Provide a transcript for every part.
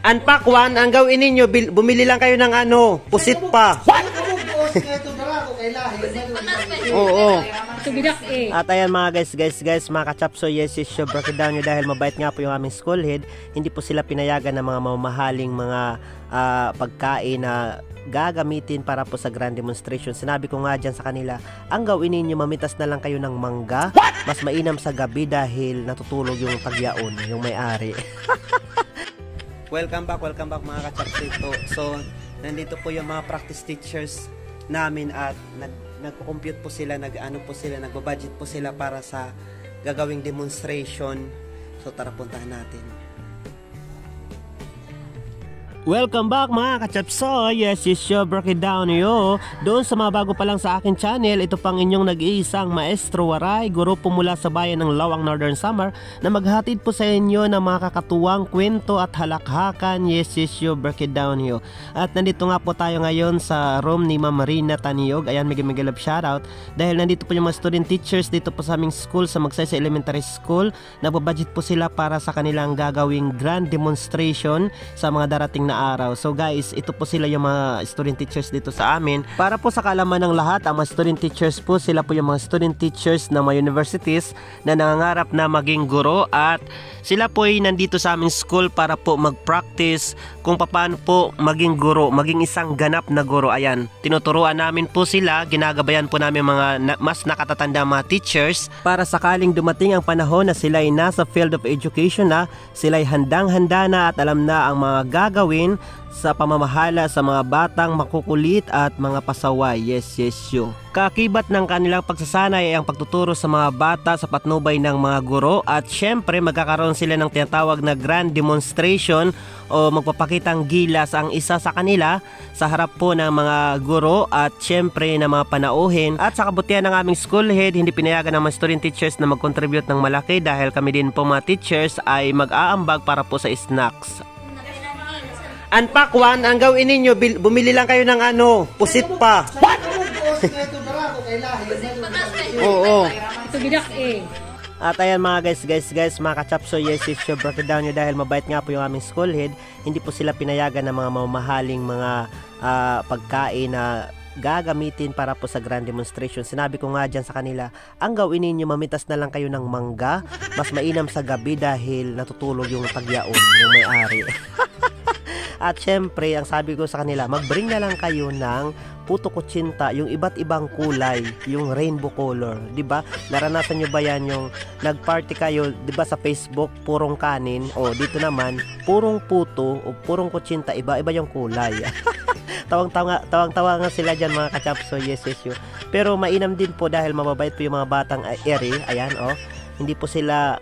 Unpack one, ang gawin ninyo, bumili lang kayo ng ano, pusit pa. Oo. At ayan mga guys, mga kachapso, yes, break it down nyo dahil mabait nga po yung aming school head. Hindi po sila pinayagan ng mga mamahaling mga pagkain na gagamitin para po sa grand demonstration. Sinabi ko nga dyan sa kanila, ang gawin ninyo, mamitas na lang kayo ng mangga. Mas mainam sa gabi dahil natutulog yung tagyaon, yung may-ari. Welcome back mga kachapsito. So, nandito po yung mga practice teachers namin at nagko-compute po sila, nagbabudget po sila para sa gagawing demonstration. So, tara puntahan natin. Welcome back mga kachapso, yes, break it down yo. Doon sa mga bago pa lang sa akin channel, ito pang inyong nag-iisang Maestro Waray, guro po mula sa bayan ng Lawang Northern Samar, na maghatid po sa inyo ng mga kakatuwang kwento at halakhakan, yes, break it down yo. At nandito nga po tayo ngayon sa room ni Ma'am Marina Taniyog. Ayan, mega love shoutout dahil nandito po yung mga student teachers dito po sa aming school, sa Magsaysay Elementary School. Nagbabudget po sila para sa kanilang gagawing grand demonstration sa mga darating na araw. So guys, ito po sila yung mga student teachers dito sa amin. Para po sa kaalaman ng lahat, ang mga student teachers po, sila po yung mga student teachers ng mga universities na nangangarap na maging guro, at sila po ay nandito sa aming school para po mag-practice kung paano po maging guro, maging isang ganap na guro. Ayan, tinuturuan namin po sila, ginagabayan po namin mga mas nakatatanda mga teachers para sakaling dumating ang panahon na sila ay nasa field of education na, sila ay handang-handa na at alam na ang mga gagawin sa pamamahala sa mga batang makukulit at mga pasaway. Yes, yo. Kakibat ng kanilang pagsasanay ay ang pagtuturo sa mga bata sa patnubay ng mga guro, at syempre magkakaroon sila ng tinatawag na grand demonstration o magpapakitang gilas ang isa sa kanila sa harap po ng mga guro at syempre ng mga panauhin. At sa kabutihan ng aming school head, hindi pinayagan ng mga student teachers na mag-contribute ng malaki dahil kami din po mga teachers ay mag-aambag para po sa snacks. Unpack one, ang gawin ninyo, bumili lang kayo ng ano, pusit pa. Oo. At ayan mga guys, mga kachapso, yes, break it down nyo dahil mabait nga po yung aming school head. Hindi po sila pinayagan ng mga mamahaling mga pagkain na gagamitin para po sa grand demonstration. Sinabi ko nga dyan sa kanila, ang gawin ninyo, mamitas na lang kayo ng mangga. Mas mainam sa gabi dahil natutulog yung tagyaon, yung may-ari. At syempre, ang sabi ko sa kanila, mag-bring na lang kayo ng puto kutsinta, yung iba't ibang kulay, yung rainbow color, 'di ba? Naranasan nyo ba yan yung nag-party kayo, 'di ba, sa Facebook, purong kanin, o dito naman, purong puto o purong kutsinta, iba-iba yung kulay. Tawang-tawa nga sila dyan mga kachapso, yes, yo. Pero mainam din po dahil mababait po yung mga batang eri, ayan, hindi po sila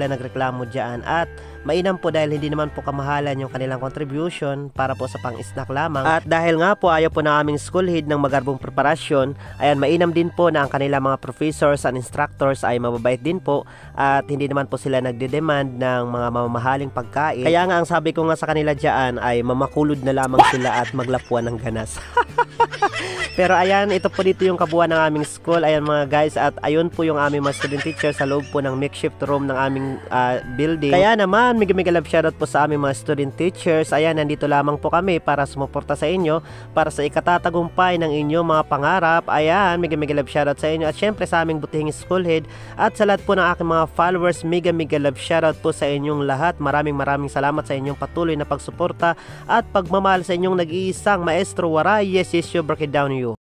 nagreklamo diyan, at mainam po dahil hindi naman po kamahalan yung kanilang contribution para po sa pang-snack lamang. At dahil nga po ayaw po na aming school head ng magarbong preparasyon, ayan, mainam din po na ang kanilang mga professors and instructors ay mababait din po at hindi naman po sila nagde-demand ng mga mamahaling pagkain. Kaya nga ang sabi ko nga sa kanila diyan ay mamakulod na lamang sila at maglapuan ng ganas. Pero ayan, ito po dito yung kabuuan ng aming school. Ayan mga guys, at ayun po yung aming mga student teachers sa loob po ng makeshift room ng aming building. Kaya naman, mega love shoutout po sa aming mga student teachers. Ayan, nandito lamang po kami para sumuporta sa inyo, para sa ikatatagumpay ng inyong mga pangarap. Ayan, mega love shoutout sa inyo. At syempre sa aming butihing school head at sa lahat po ng aking mga followers, mega love shoutout po sa inyong lahat. Maraming salamat sa inyong patuloy na pagsuporta at pagmamahal sa inyong nag-iisang Maestro Waray. Yes, break it down you.